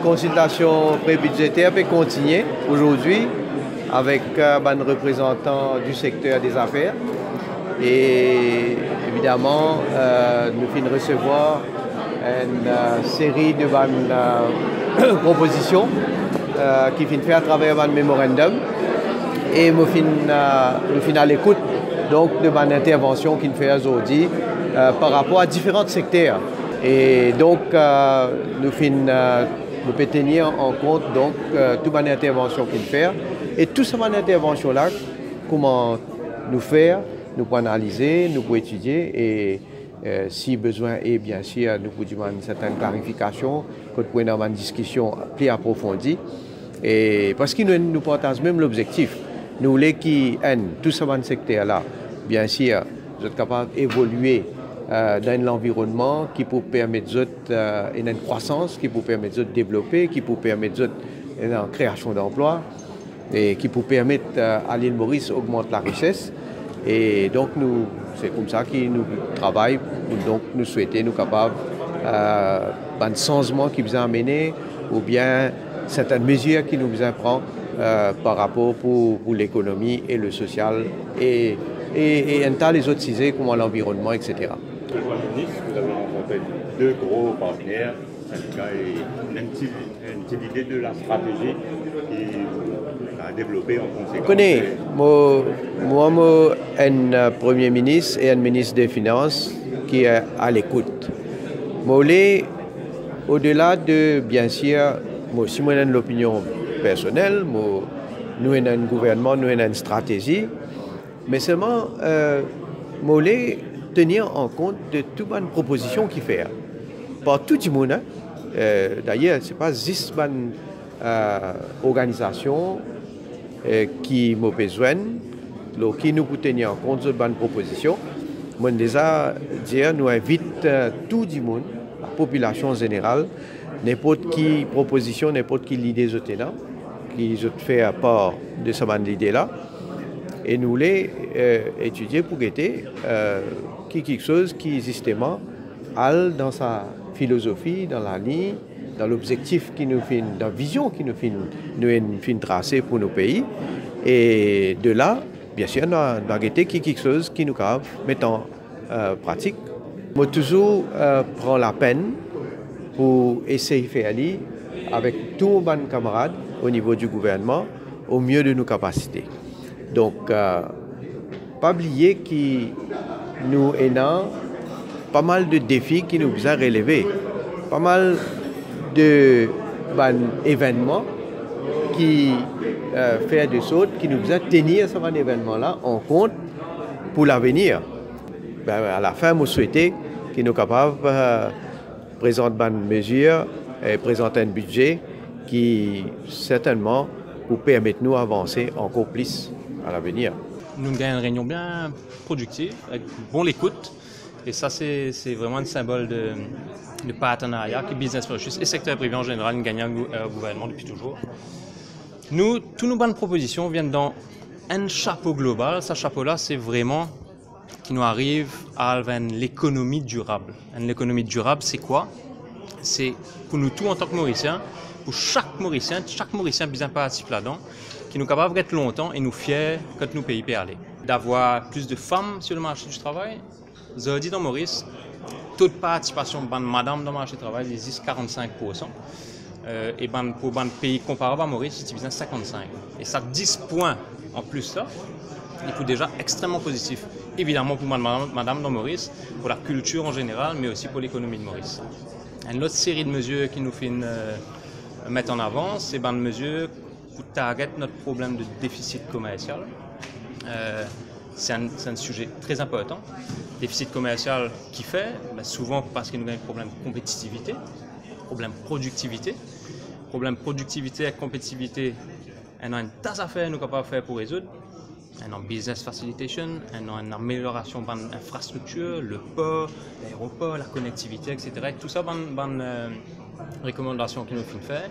consultation pré-budgétaire peut continuer aujourd'hui avec un représentant du secteur des affaires. Et évidemment, nous finissons recevoir une série de propositions qui finissent faire à travers un mémorandum. Et nous finissons à l'écoute donc de mon intervention qui nous fait aujourd'hui par rapport à différents secteurs. Et donc, nous pouvons tenir en compte donc toute mon intervention qu'il fait. Et toute cette intervention-là, comment nous faire, nous pouvons analyser, nous pouvons étudier et si besoin est bien sûr, nous pouvons demander certaines clarifications, nous pouvons avoir une discussion plus approfondie. Et parce que nous partageons même l'objectif. Nous voulons que tout ce secteur-là, bien sûr, soit capable d'évoluer dans l'environnement qui peut permettre une croissance, qui peut permettre de développer, qui peut permettre une création d'emplois et qui peut permettre à l'île Maurice d'augmenter la richesse. Et donc, c'est comme ça que nous travaillons. Donc, nous souhaitons nous capables d'un changement qui nous a amené ou bien certaines mesures qui nous prend par rapport pour l'économie et le social et un tas les autres sujets comme l'environnement, etc. Monsieur le ministre, vous avez rencontré deux gros partenaires, syndicats, et une petite idée de la stratégie qui a développé en conséquence. Vous connaissez, moi, un Premier ministre et un ministre des Finances qui est à l'écoute. Moi, au-delà de, bien sûr, moi, si moi j'ai l'opinion personnelle, nous avons un gouvernement, nous avons une stratégie, mais seulement, moi, tenir en compte de toutes les propositions qu'il fait. Par tout le monde, d'ailleurs, ce n'est pas juste une organisation qui m'a besoin, qui nous peut tenir en compte de bonnes propositions. Moi, déjà, nous invitons tout le monde, la population générale, n'importe qui proposition, n'importe qui idée qui fait part de cette idée-là. Et nous voulons étudier pour guetter quelque chose qui, justement, a dans sa philosophie, dans la ligne, dans l'objectif qui nous fait, dans la vision qui nous fait tracer pour nos pays. Et de là, bien sûr, nous avons guetté quelque chose qui nous met en pratique. Moi, toujours prends la peine pour essayer de faire aller avec tous mes camarades au niveau du gouvernement au mieux de nos capacités. Donc, pas oublier que nous avons pas mal de défis qui nous ont relevés, pas mal d'événements qui font des choses qui nous ont tenir ce événement-là en compte pour l'avenir. À la fin, je souhaitais que nous soyons capables de présenter une mesure et présenter un budget qui, certainement, nous permettre de nous avancer encore plus à l'avenir. Nous avons une réunion bien productive, avec bon l'écoute. Et ça, c'est vraiment un symbole de partenariat que Business for Justice et le secteur privé en général nous gagnent au gouvernement depuis toujours. Toutes nos bonnes propositions viennent dans un chapeau global. Ce chapeau-là, c'est vraiment qui nous arrive à l'économie durable. L'économie durable, c'est quoi? C'est pour nous tous en tant que Mauriciens, pour chaque Mauricien bien participe là-dedans, qui nous est capable d'être longtemps et nous fiers quand nous pays aller. D'avoir plus de femmes sur le marché du travail. J'ai dit dans Maurice, taux de participation de madame dans le marché du travail existe 45%. Et pour un pays comparable à Maurice, c'est 55%. Et ça 10 points en plus là, il est déjà extrêmement positif. Évidemment pour madame dans Maurice, pour la culture en général, mais aussi pour l'économie de Maurice. Une autre série de mesures qui nous fait mettre en avant, c'est une mesure pour target notre problème de déficit commercial. C'est un sujet très important. Déficit commercial qui fait, souvent parce qu'il nous a un problème de compétitivité, problème de productivité. Problème de productivité et compétitivité, on a une tasse à faire, nous capables de faire pour résoudre. On a business facilitation, on a une amélioration de l'infrastructure, le port, l'aéroport, la connectivité, etc. Et tout ça, bonne recommandations que nous finissons faire.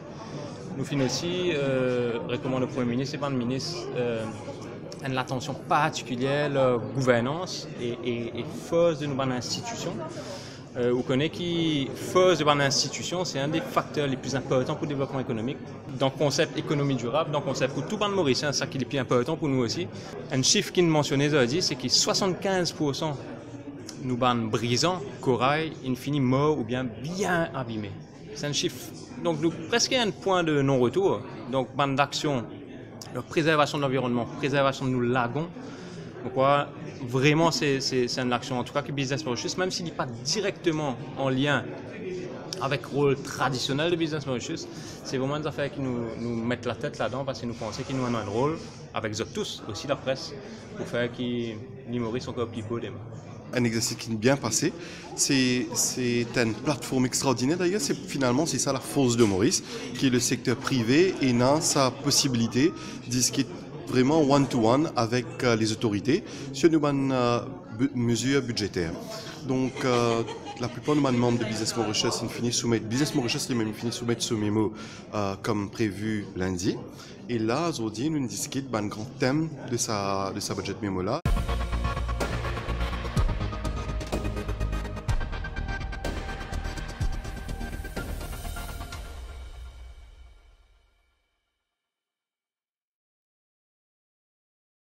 Nous finissons aussi recommander au Premier ministre et le ministre une attention particulière à la gouvernance et force de nos institutions. Vous connaissez qui force devant l'institution, c'est un des facteurs les plus importants pour le développement économique. Dans le concept économie durable, dans le concept pour tout le monde mauricien, c'est ça qui est le plus important pour nous aussi. Un chiffre qu'il mentionnait aujourd'hui, c'est que 75% nous ban brisants, corail, infini mort ou bien abîmés. C'est un chiffre. Donc nous presque un point de non-retour. Donc ban d'action, la préservation de l'environnement, préservation de nos lagons. Donc voilà, vraiment c'est une action en tout cas que Business Mauritius, même s'il n'est pas directement en lien avec le rôle traditionnel de Business Mauritius, c'est vraiment des affaires qui nous mettent la tête là-dedans parce que nous pensons qu'ils nous ont un rôle, avec eux tous, aussi la presse, pour faire que les Maurice sont encore plus beaux demain. Un exercice qui est bien passé, c'est une plateforme extraordinaire d'ailleurs, finalement c'est ça la force de Maurice, qui est le secteur privé et n'a sa possibilité de discuter vraiment one-to-one avec les autorités sur une mesure budgétaire. Donc, la plupart de nos membres de Business Mauritius finissent soumettre ce mémo comme prévu lundi. Et là, aujourd'hui, nous discutons d'un grand thème de sa budget mémo là.